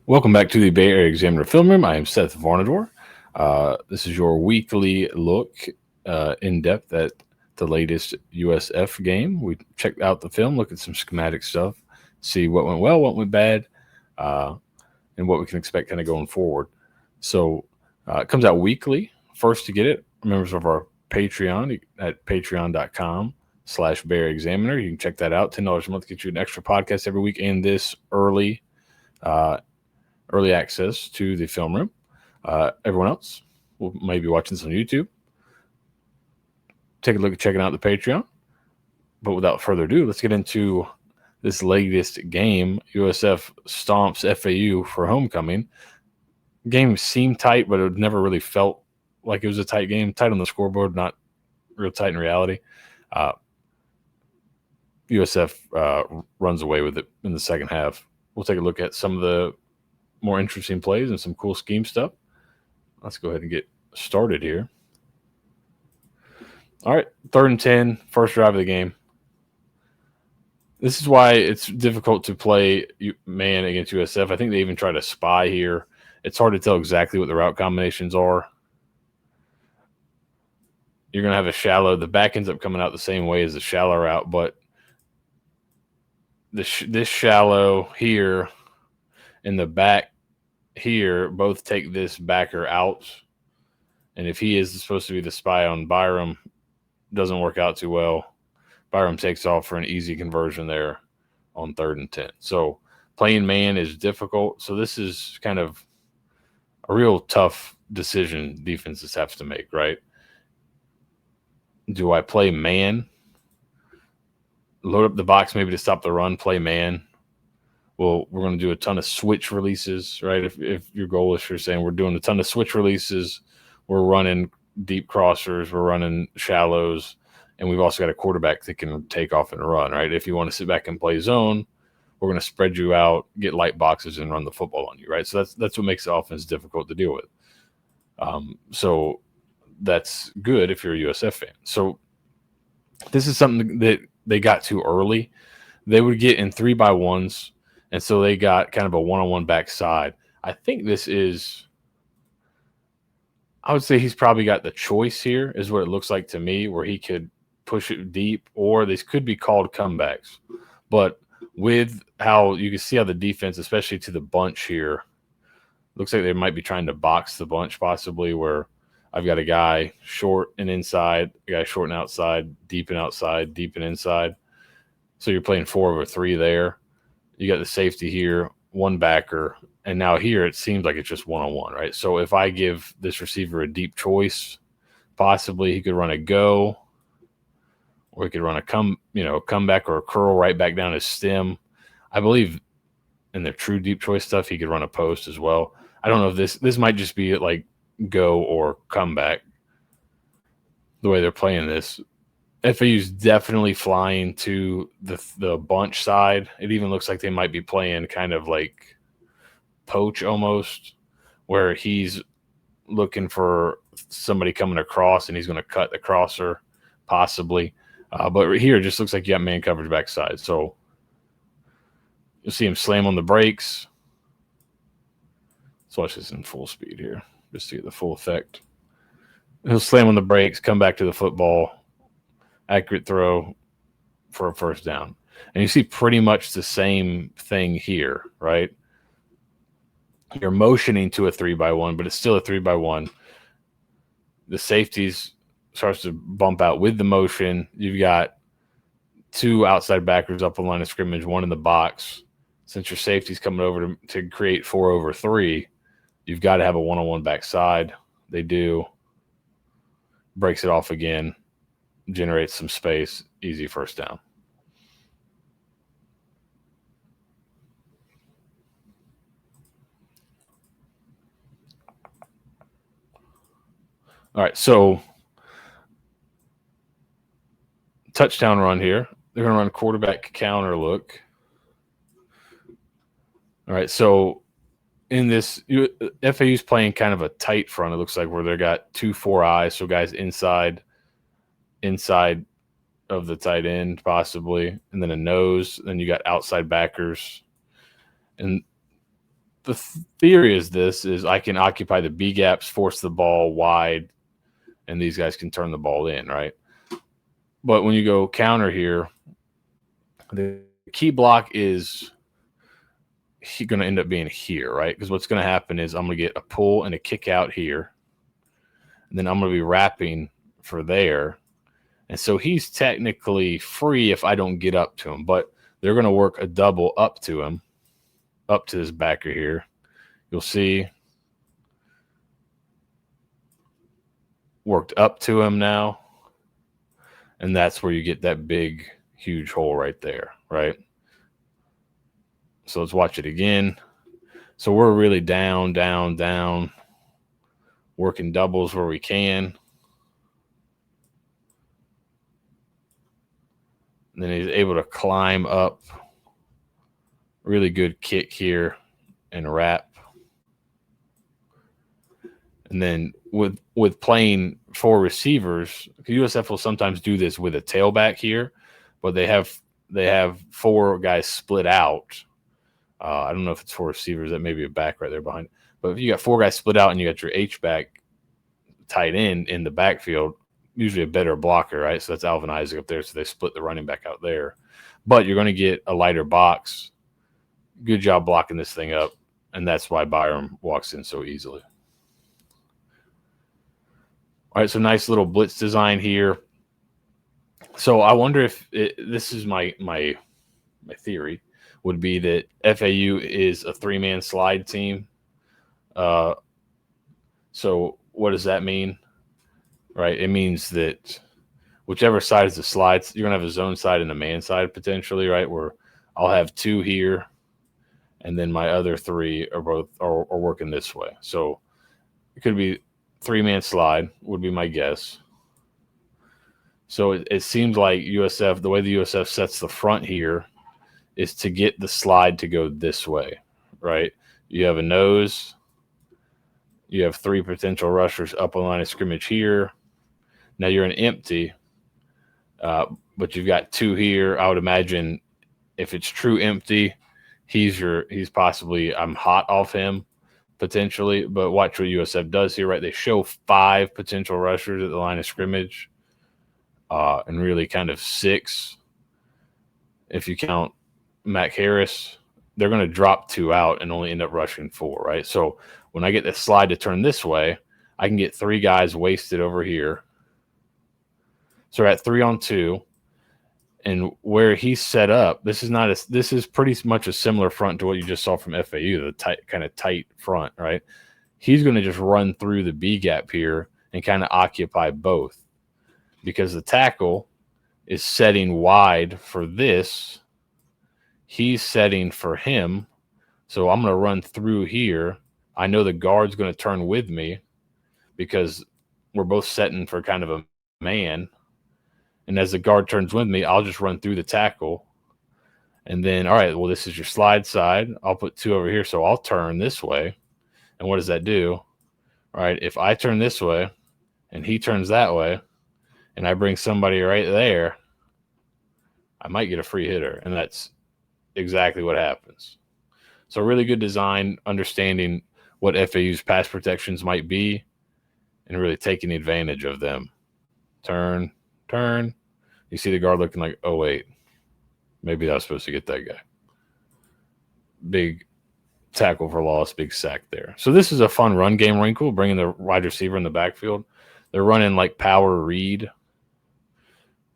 Welcome back to the Bay Area Examiner Film Room. I am Seth Varnadore. This is your weekly look in depth at the latest USF game. We checked out the film, look at some schematic stuff, see what went well, what went bad, uh, and what we can expect kind of going forward. So it comes out weekly. First to get it, members of our Patreon at patreon.com/Bay Area Examiner. You can check that out. $10 a month gets you an extra podcast every week and this uh, early access to the film room. Everyone else will maybe watching this on YouTube. Take a look at checking out the Patreon. But without further ado, let's get into this latest game. USF stomps FAU for homecoming. Game seemed tight, but it never really felt like it was a tight game. Tight on the scoreboard, not real tight in reality. USF runs away with it in the second half. We'll take a look at some of the more interesting plays and some cool scheme stuff. Let's go ahead and get started here. All right, 3rd and 10, first drive of the game. This is why it's difficult to play man against USF. I think they even try to spy here. It's hard to tell exactly what the route combinations are. You're going to have a shallow. The back ends up coming out the same way as the shallow route, but this shallow here and the back here both take this backer out. And if he is supposed to be the spy on Byram, doesn't work out too well. Byram takes off for an easy conversion there on 3rd and 10. So playing man is difficult. So this is kind of a real tough decision defenses have to make, right? Do I play man? Load up the box maybe to stop the run, play man. Well, we're going to do a ton of switch releases, right? If your goal is, you're saying we're doing a ton of switch releases, we're running deep crossers, we're running shallows, and we've also got a quarterback that can take off and run, right? If you want to sit back and play zone, we're going to spread you out, get light boxes, and run the football on you, right? So that's what makes the offense difficult to deal with. So that's good if you're a USF fan. So this is something that they got too early. They would get in 3-by-1s, and so they got kind of a one-on-one backside. I think this is – I would say he's probably got the choice here is what it looks like to me, where he could push it deep, or these could be called comebacks. But with how you can see how the defense, especially to the bunch here, looks like they might be trying to box the bunch possibly, where I've got a guy short and inside, a guy short and outside, deep and inside. So you're playing 4-over-3 there. You got the safety here, one backer, and now here it seems like it's just one-on-one, right? So if I give this receiver a deep choice, possibly he could run a go, or he could run a comeback or a curl right back down his stem. I believe in the true deep choice stuff, he could run a post as well. I don't know if this might just be like go or comeback the way they're playing this. FAU's definitely flying to the bunch side. It even looks like they might be playing kind of like poach almost, where he's looking for somebody coming across and he's going to cut the crosser possibly. But here it just looks like you got man coverage backside. So you'll see him slam on the brakes. Let's watch this in full speed here just to get the full effect. He'll slam on the brakes, come back to the football. Accurate throw for a first down. And you see pretty much the same thing here, right? You're motioning to a 3-by-1, but it's still a 3-by-1. The safeties starts to bump out with the motion. You've got 2 outside backers up on line of scrimmage, 1 in the box. Since your safety's coming over to create 4-over-3, you've got to have a one-on-one backside. They do. Breaks it off again. Generates some space, easy first down. All right, so touchdown run here. They're going to run quarterback counter look. All right, so in this, FAU's playing kind of a tight front, it looks like, where they got 2-4 eyes, so guys inside of the tight end possibly, and then a nose. Then you got outside backers, and the theory is I can occupy the B gaps, force the ball wide, and these guys can turn the ball in, right? But when you go counter here, the key block is going to end up being here, right? Because what's going to happen is I'm going to get a pull and a kick out here, and then I'm going to be wrapping for there. And so he's technically free if I don't get up to him, but they're going to work a double up to him, up to this backer here. You'll see worked up to him now. And that's where you get that big, huge hole right there, right? So let's watch it again. So we're really down, down, down, working doubles where we can. And then he's able to climb up. Really good kick here and wrap. And then with playing 4 receivers, USF will sometimes do this with a tailback here, but they have 4 guys split out. I don't know if it's 4 receivers. That may be a back right there behind. But if you got 4 guys split out and you got your H-back tight end in the backfield, usually a better blocker, right? So that's Alvin Isaac up there. So they split the running back out there. But you're going to get a lighter box. Good job blocking this thing up. And that's why Byram walks in so easily. All right, so nice little blitz design here. So I wonder if this is my theory would be that FAU is a 3-man slide team. So what does that mean? Right, it means that whichever side is the slides, you're gonna have a zone side and a man side potentially, right? Where I'll have 2 here, and then my other 3 are both are working this way. So it could be 3-man slide would be my guess. So it seems like USF, the way the USF sets the front here is to get the slide to go this way, right? You have a nose. You have 3 potential rushers up on the line of scrimmage here. Now you're an empty, but you've got 2 here. I would imagine if it's true empty, he's possibly I'm hot off him potentially. But watch what USF does here, right? They show 5 potential rushers at the line of scrimmage, and really kind of 6 if you count Mac Harris. They're going to drop 2 out and only end up rushing 4, right? So when I get the slide to turn this way, I can get 3 guys wasted over here. So we're at 3 on 2, and where he's set up, this is pretty much a similar front to what you just saw from FAU, the kind of tight front, right? He's going to just run through the B gap here and kind of occupy both, because the tackle is setting wide for this. He's setting for him. So I'm going to run through here. I know the guard's going to turn with me because we're both setting for kind of a man. And as the guard turns with me, I'll just run through the tackle. And then, all right, well, this is your slide side. I'll put 2 over here. So I'll turn this way. And what does that do? All right, if I turn this way and he turns that way and I bring somebody right there, I might get a free hitter. And that's exactly what happens. So really good design, understanding what FAU's pass protections might be and really taking advantage of them. Turn. You see the guard looking like, oh, wait, maybe I was supposed to get that guy. Big tackle for loss, big sack there. So this is a fun run game wrinkle, bringing the wide receiver in the backfield. They're running like power read,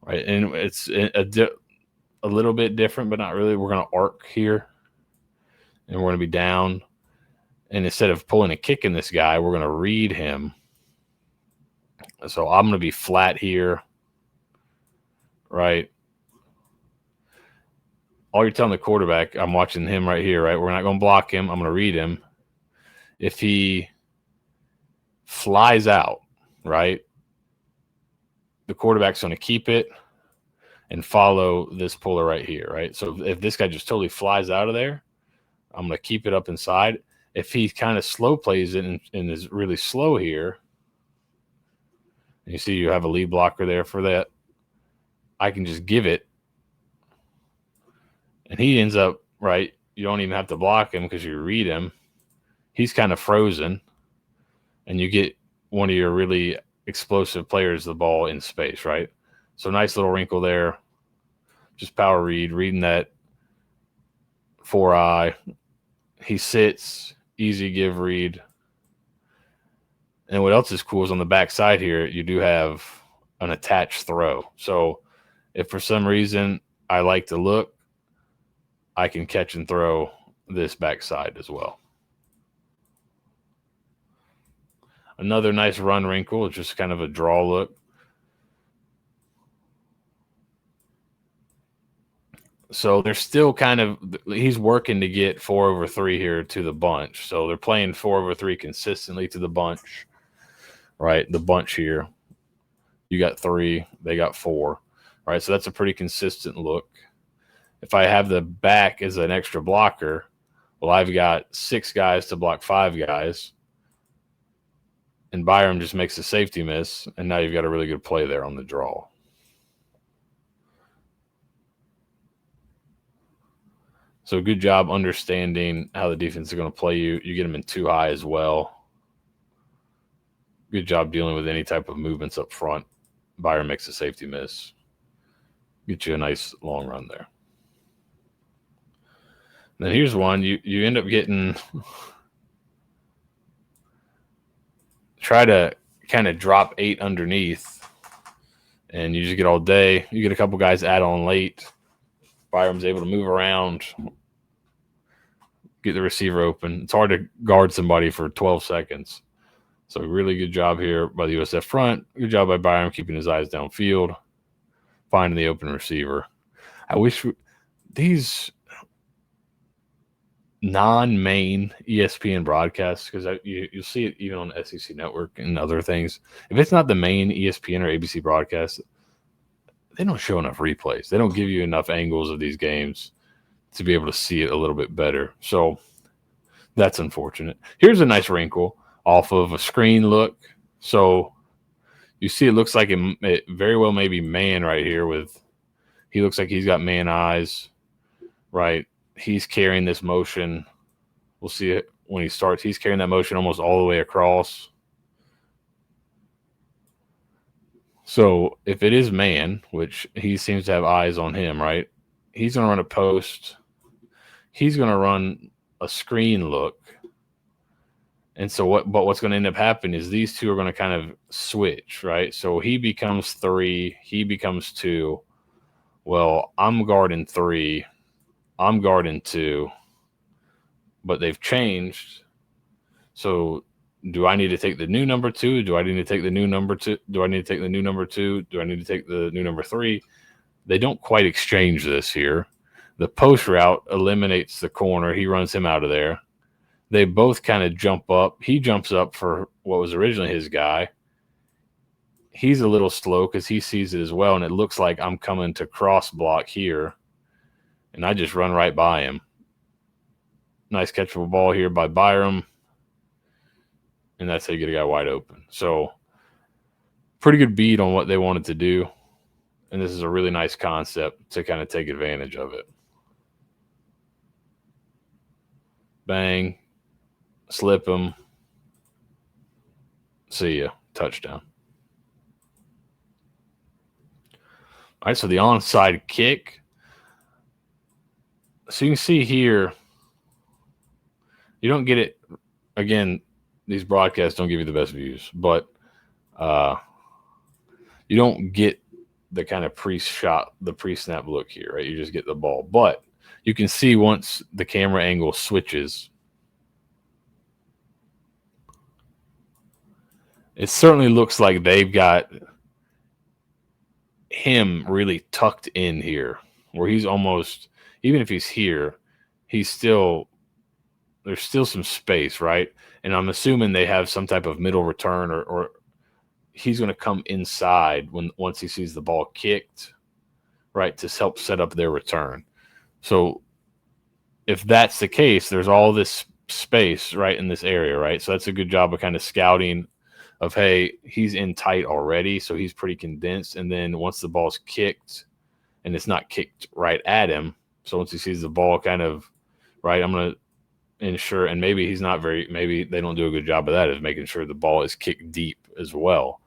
right? And it's a little bit different, but not really. We're going to arc here, and we're going to be down. And instead of pulling a kick in this guy, we're going to read him. So I'm going to be flat here, right? All you're telling the quarterback, I'm watching him right here, right? We're not going to block him. I'm going to read him. If he flies out, right, the quarterback's going to keep it and follow this puller right here, right? So if this guy just totally flies out of there, I'm going to keep it up inside. If he kind of slow plays it and is really slow here, you see you have a lead blocker there for that, I can just give it. And he ends up, right, you don't even have to block him because you read him. he's kind of frozen, and you get one of your really explosive players the ball in space, right? So nice little wrinkle there. Just power reading that 4-eye. He sits, easy give read. And what else is cool is on the back side here, you do have an attached throw. So if for some reason I like to look, I can catch and throw this backside as well. Another nice run wrinkle is just kind of a draw look. So they're still kind of – he's working to get 4/3 here to the bunch. So they're playing 4/3 consistently to the bunch, right? The bunch here. You got 3. They got 4, right? So that's a pretty consistent look. If I have the back as an extra blocker, well, I've got 6 guys to block 5 guys. And Byram just makes a safety miss, and now you've got a really good play there on the draw. So good job understanding how the defense is going to play you. You get them in too high as well. Good job dealing with any type of movements up front. Byram makes a safety miss. Get you a nice long run there. Then here's one. You end up getting try to kind of drop 8 underneath, and you just get all day. You get a couple guys add on late. Byram's able to move around, get the receiver open. It's hard to guard somebody for 12 seconds. So really good job here by the USF front. Good job by Byram keeping his eyes downfield, finding the open receiver. I wish these non-main ESPN broadcasts, because you'll see it even on SEC Network and other things. If it's not the main ESPN or ABC broadcast, they don't show enough replays. They don't give you enough angles of these games to be able to see it a little bit better. So that's unfortunate. Here's a nice wrinkle off of a screen look. So you see it looks like it very well may be man right here he looks like he's got man eyes, right? He's carrying this motion. We'll see it when he starts. He's carrying that motion almost all the way across. So if it is man, which he seems to have eyes on him, right? He's going to run a post. He's going to run a screen look. And so what's going to end up happening is these two are going to kind of switch, right? So he becomes 3, he becomes 2. Well, I'm guarding 3, I'm guarding 2, but they've changed. So do I need to take the new number 2? Do I need to take the new number 2? Do I need to take the new number 2? Do I need to take the new number 3? They don't quite exchange this here. The post route eliminates the corner. He runs him out of there. They both kind of jump up. He jumps up for what was originally his guy. He's a little slow because he sees it as well, and it looks like I'm coming to cross block here, and I just run right by him. Nice catchable ball here by Byram. And that's how you get a guy wide open. So pretty good beat on what they wanted to do. And this is a really nice concept to kind of take advantage of it. Bang. Slip him. See ya. Touchdown. All right, so the onside kick. So you can see here, you don't get it. Again, these broadcasts don't give you the best views, but you don't get the kind of pre-shot, the pre-snap look here, right? You just get the ball. But you can see once the camera angle switches, it certainly looks like they've got him really tucked in here, where he's almost, even if he's here, he's still, there's still some space, right? And I'm assuming they have some type of middle return, or he's going to come inside once he sees the ball kicked, right, to help set up their return. So if that's the case, there's all this space right in this area, right? So that's a good job of kind of scouting of, hey, he's in tight already, so he's pretty condensed. And then once the ball's kicked, and it's not kicked right at him, so once he sees the ball kind of, right, I'm going to ensure, and maybe maybe they don't do a good job of that, is making sure the ball is kicked deep as well,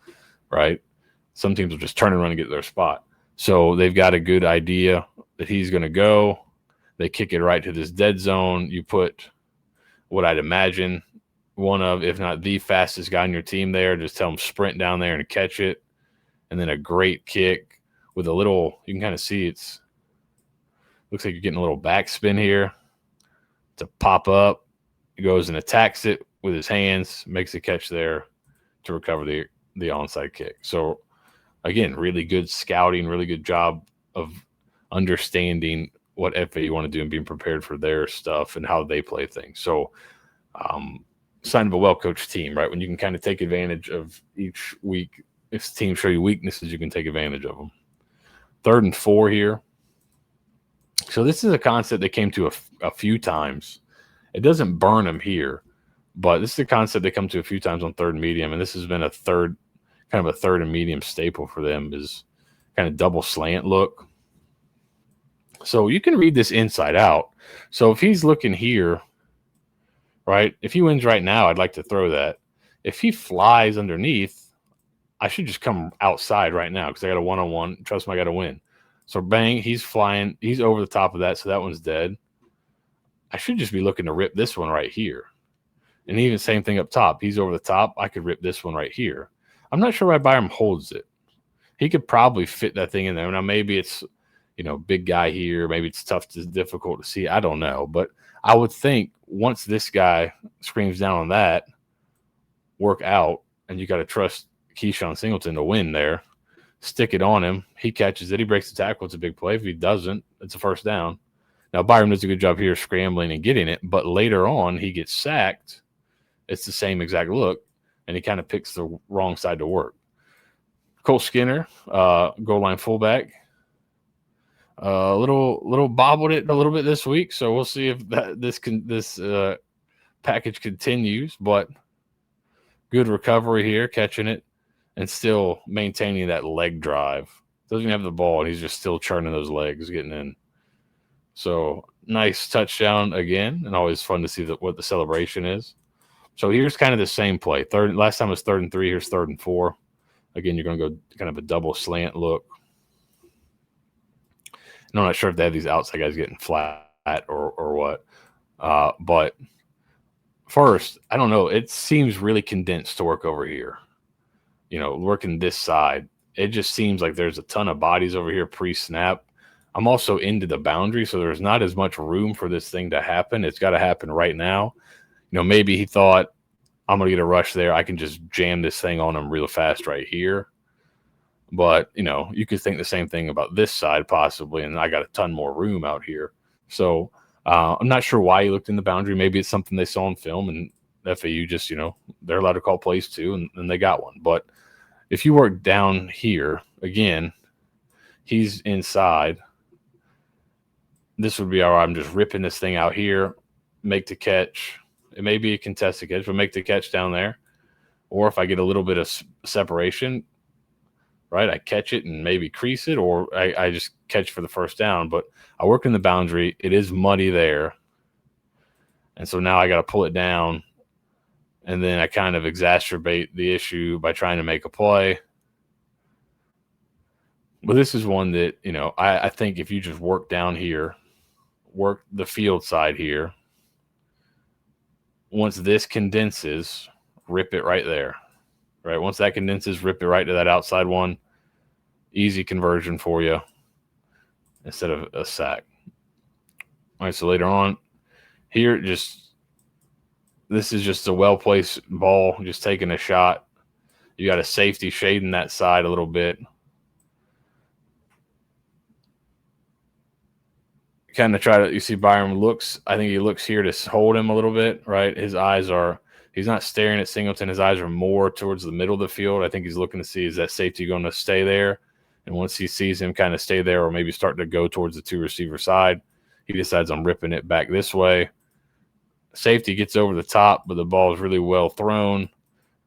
right? Some teams will just turn and run and get their spot. So they've got a good idea that he's going to go. They kick it right to this dead zone. You put what I'd imagine one of, if not the fastest guy on your team there. Just tell him sprint down there and catch it. And then a great kick with a little, you can kind of see looks like you're getting a little backspin here to pop up. He goes and attacks it with his hands, makes a catch there to recover the onside kick. So again, really good scouting, really good job of understanding what FAU want to do and being prepared for their stuff and how they play things. So sign of a well-coached team, right? When you can kind of take advantage of each week. If teams show you weaknesses, you can take advantage of them. 3rd and 4 here. So this is a concept they came to a few times. It doesn't burn them here, but this is a concept they come to a few times on 3rd and medium, and this has been a third and medium staple for them, is kind of double slant look. So you can read this inside out. So if he's looking here, right, if he wins right now, I'd like to throw that. If he flies underneath, I should just come outside right now because I got a one-on-one. Trust me, I got to win. So bang, he's flying. He's over the top of that, so that one's dead. I should just be looking to rip this one right here. And even same thing up top. He's over the top. I could rip this one right here. I'm not sure why Byram holds it. He could probably fit that thing in there. Now, maybe it's, big guy here. Maybe it's difficult to see. I don't know. But I would think once this guy screams down on that, work out, and you got to trust Keyshawn Singleton to win there. Stick it on him. He catches it. He breaks the tackle. It's a big play. If he doesn't, it's a first down. Now, Byram does a good job here scrambling and getting it, but later on he gets sacked. It's the same exact look, and he kind of picks the wrong side to work. Cole Skinner, goal line fullback, little bobbled it a little bit this week, so we'll see if this package continues. But good recovery here, catching it and still maintaining that leg drive. Doesn't even have the ball, and he's just still churning those legs, getting in. So nice touchdown again, and always fun to see what the celebration is. So here's kind of the same play. Last time was 3rd and 3. Here's 3rd and 4. Again, you're going to go kind of a double slant look. And I'm not sure if they have these outside guys getting flat or what. But first, I don't know. It seems really condensed to work over here. Working this side. It just seems like there's a ton of bodies over here pre-snap. I'm also into the boundary, so there's not as much room for this thing to happen. It's got to happen right now. Maybe he thought, I'm going to get a rush there. I can just jam this thing on him real fast right here. But, you could think the same thing about this side possibly, and I got a ton more room out here. So I'm not sure why he looked in the boundary. Maybe it's something they saw on film, and FAU just, they're allowed to call plays too, and they got one. But if you work down here, again, he's inside. This would be all right. I'm just ripping this thing out here, make the catch. It may be a contested catch, but make the catch down there. Or if I get a little bit of separation, right, I catch it and maybe crease it, or I just catch for the first down. But I work in the boundary. It is muddy there. And so now I got to pull it down. And then I kind of exacerbate the issue by trying to make a play. But this is one that, I think if you just work down here, work the field side here, once this condenses, rip it right there. Right? Once that condenses, rip it right to that outside one. Easy conversion for you instead of a sack. All right, so later on here, this is just a well-placed ball, just taking a shot. You got a safety shading that side a little bit. Kind of you see Byram I think he looks here to hold him a little bit, right? He's not staring at Singleton. His eyes are more towards the middle of the field. I think he's looking to see, is that safety going to stay there? And once he sees him kind of stay there or maybe start to go towards the 2-receiver side, he decides I'm ripping it back this way. Safety gets over the top, but the ball is really well thrown.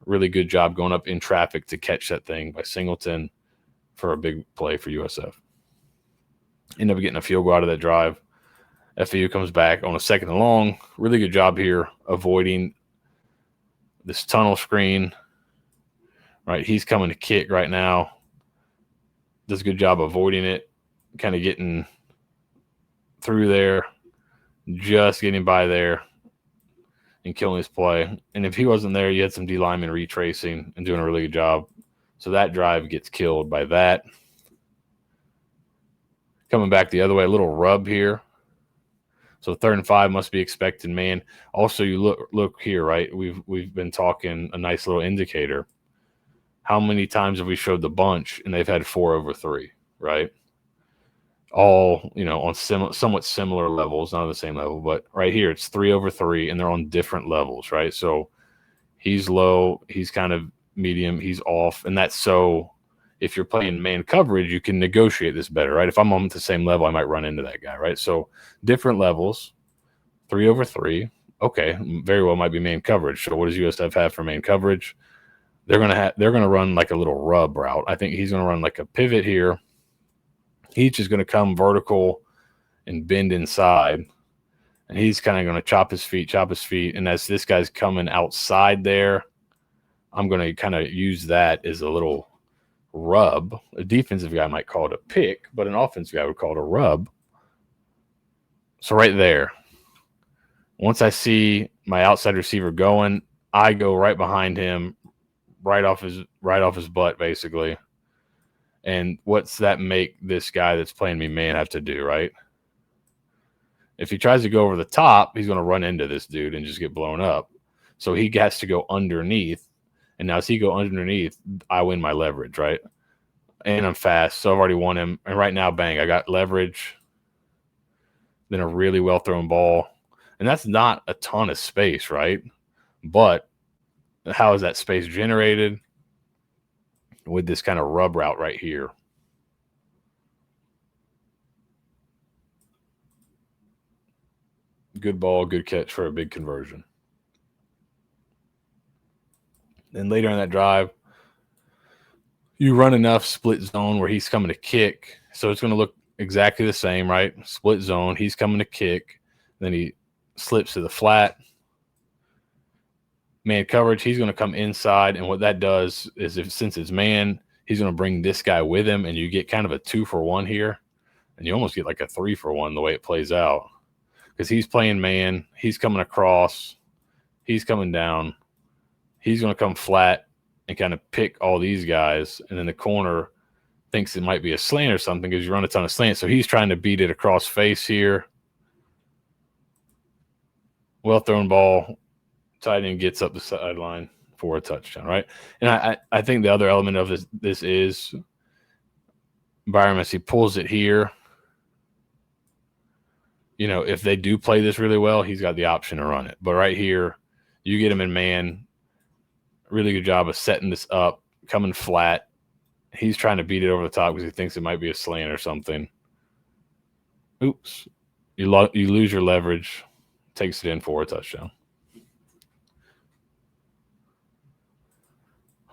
Really good job going up in traffic to catch that thing by Singleton for a big play for USF. End up getting a field goal out of that drive. FAU comes back on a 2nd and long. Really good job here avoiding this tunnel screen. Right, he's coming to kick right now. Does a good job avoiding it, kind of getting through there, just getting by there and killing his play. And if he wasn't there, you had some D linemen retracing and doing a really good job. So that drive gets killed by that. Coming back the other way, a little rub here. So 3rd and 5 must be expected, man. Also, you look here, right? We've been talking a nice little indicator. How many times have we showed the bunch and they've had 4 over 3, right? All, on somewhat similar levels, not on the same level, but right here it's 3 over 3 and they're on different levels, right? So he's low, he's kind of medium, he's off. And that's so if you're playing man coverage, you can negotiate this better, right? If I'm on the same level, I might run into that guy, right? So different levels, 3 over 3. Okay, very well might be man coverage. So what does USF have for man coverage? They're gonna run like a little rub route. I think he's gonna run like a pivot here. He's just gonna come vertical and bend inside, and he's kind of gonna chop his feet. And as this guy's coming outside there, I'm gonna kind of use that as a little rub. A defensive guy might call it a pick, but an offensive guy would call it a rub. So right there, once I see my outside receiver going, I go right behind him, right off his butt, basically. And what's that make this guy that's playing me man have to do, right? If he tries to go over the top, he's going to run into this dude and just get blown up. So he has to go underneath. And now as he go underneath, I win my leverage, right? And I'm fast, so I've already won him. And right now, bang, I got leverage. Then a really well-thrown ball. And that's not a ton of space, right? But how is that space generated? With this kind of rub route right here. Good ball, good catch for a big conversion. Then later in that drive, you run enough split zone where he's coming to kick. So it's going to look exactly the same, right? Split zone, he's coming to kick. Then he slips to the flat. Man coverage, he's going to come inside. And what that does is since it's man, he's going to bring this guy with him, and you get kind of a 2-for-1 here. And you almost get like a 3-for-1 the way it plays out. Because he's playing man, he's coming across, he's coming down. He's going to come flat and kind of pick all these guys. And then the corner thinks it might be a slant or something because you run a ton of slants. So he's trying to beat it across face here. Well thrown ball. Tight end gets up the sideline for a touchdown, right? And I think the other element of this is Byron, as he pulls it here, if they do play this really well, he's got the option to run it. But right here, you get him in man. Really good job of setting this up, coming flat. He's trying to beat it over the top because he thinks it might be a slant or something. Oops. You lose your leverage. Takes it in for a touchdown.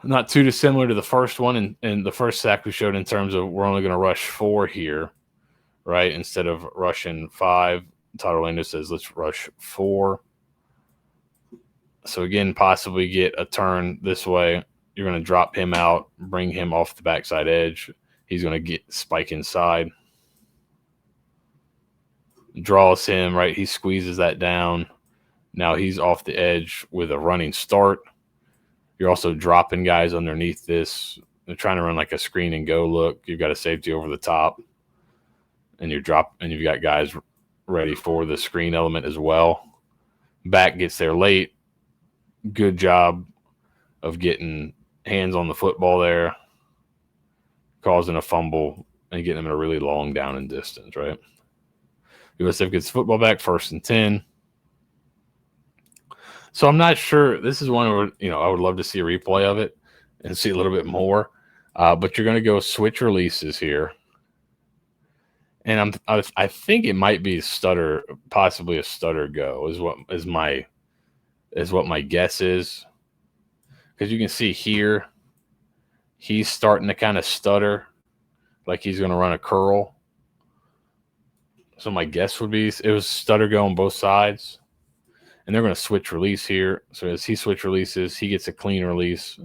Not too dissimilar to the first one and the first sack we showed in terms of we're only going to rush 4 here, right? Instead of rushing 5. Todd Orlando says let's rush 4. So again, possibly get a turn this way. You're going to drop him out, bring him off the backside edge. He's going to get spike inside. Draws him, right? He squeezes that down. Now he's off the edge with a running start. You're also dropping guys underneath this. They're trying to run like a screen and go look. You've got a safety over the top. And you've got guys ready for the screen element as well. Back gets there late. Good job of getting hands on the football there, causing a fumble and getting them in a really long down and distance, right? USF gets the football back, 1st and 10. So I'm not sure. This is one where, I would love to see a replay of it and see a little bit more. But you're going to go switch releases here. And I think it might be stutter, possibly a stutter go is what my guess is. Because you can see here, he's starting to kind of stutter like he's going to run a curl. So my guess would be it was stutter go on both sides, and they're going to switch release here. So as he switch releases, he gets a clean release.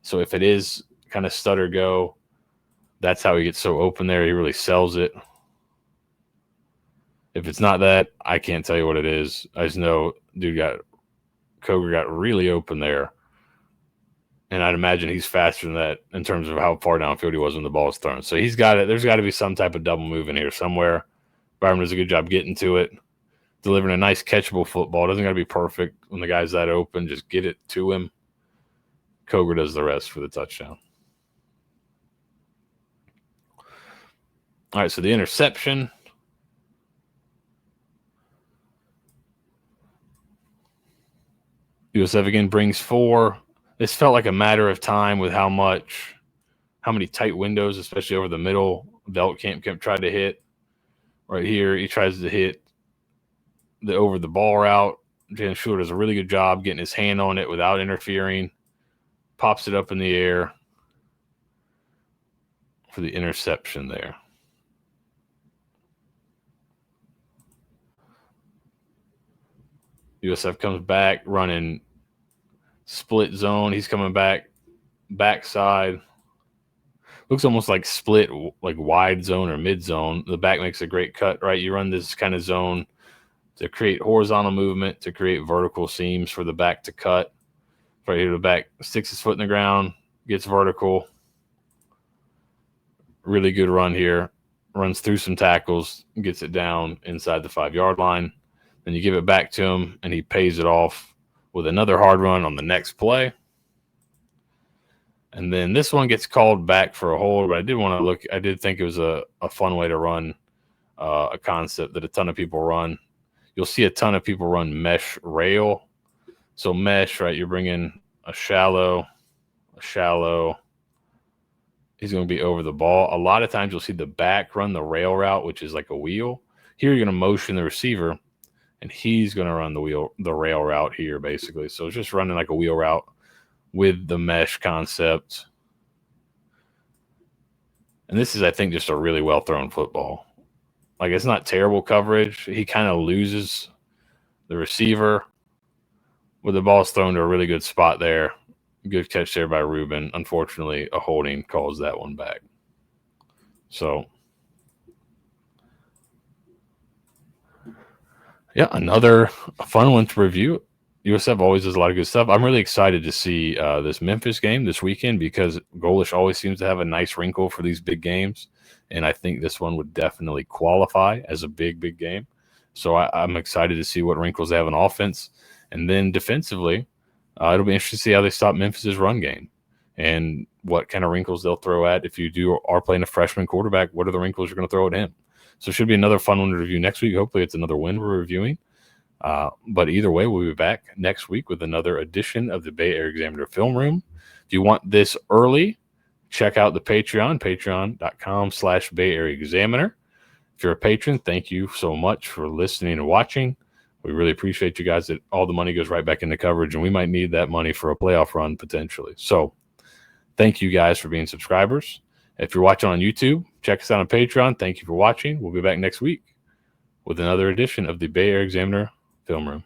So if it is kind of stutter go, that's how he gets so open there. He really sells it. If it's not that, I can't tell you what it is. I just know Coger got really open there. And I'd imagine he's faster than that in terms of how far downfield he was when the ball was thrown. So he's got it. There's got to be some type of double move in here somewhere. Byron does a good job getting to it, delivering a nice catchable football. Doesn't got to be perfect when the guy's that open. Just get it to him. Coger does the rest for the touchdown. All right, so the interception. USF again brings 4. This felt like a matter of time with how many tight windows, especially over the middle, Veldkamp tried to hit. Right here, he tries to hit the over the ball route. Jalen Schuler does a really good job getting his hand on it without interfering. Pops it up in the air for the interception there. USF comes back running split zone. He's coming backside. Looks almost like split, like wide zone or mid zone. The back makes a great cut, right? You run this kind of zone to create horizontal movement, to create vertical seams for the back to cut. Right here, the back sticks his foot in the ground, gets vertical. Really good run here. Runs through some tackles, gets it down inside the 5-yard line. Then you give it back to him, and he pays it off with another hard run on the next play. And then this one gets called back for a hold, but I did think it was a fun way to run a concept that a ton of people run. You'll see a ton of people run mesh rail. So mesh, right, you're bringing a shallow. He's going to be over the ball. A lot of times you'll see the back run the rail route, which is like a wheel. Here you're going to motion the receiver, and he's going to run the rail route here, basically. So it's just running like a wheel route with the mesh concept. And this is, I think, just a really well-thrown football. Like, it's not terrible coverage. He kind of loses the receiver with the ball's thrown to a really good spot there. Good catch there by Ruben. Unfortunately, a holding calls that one back. So, yeah, another fun one to review. USF always does a lot of good stuff. I'm really excited to see this Memphis game this weekend because Golish always seems to have a nice wrinkle for these big games. And I think this one would definitely qualify as a big, big game. So I'm excited to see what wrinkles they have on offense. And then defensively, it'll be interesting to see how they stop Memphis's run game and what kind of wrinkles they'll throw at. If you are playing a freshman quarterback, what are the wrinkles you're going to throw at him? So it should be another fun one to review next week. Hopefully it's another win we're reviewing. But either way, we'll be back next week with another edition of the Bay Area Examiner Film Room. If you want this early, check out the Patreon, patreon.com/Bay Area Examiner. If you're a patron, thank you so much for listening and watching. We really appreciate you guys that all the money goes right back into coverage, and we might need that money for a playoff run potentially. So thank you guys for being subscribers. If you're watching on YouTube, check us out on Patreon. Thank you for watching. We'll be back next week with another edition of the Bay Area Examiner Film Room.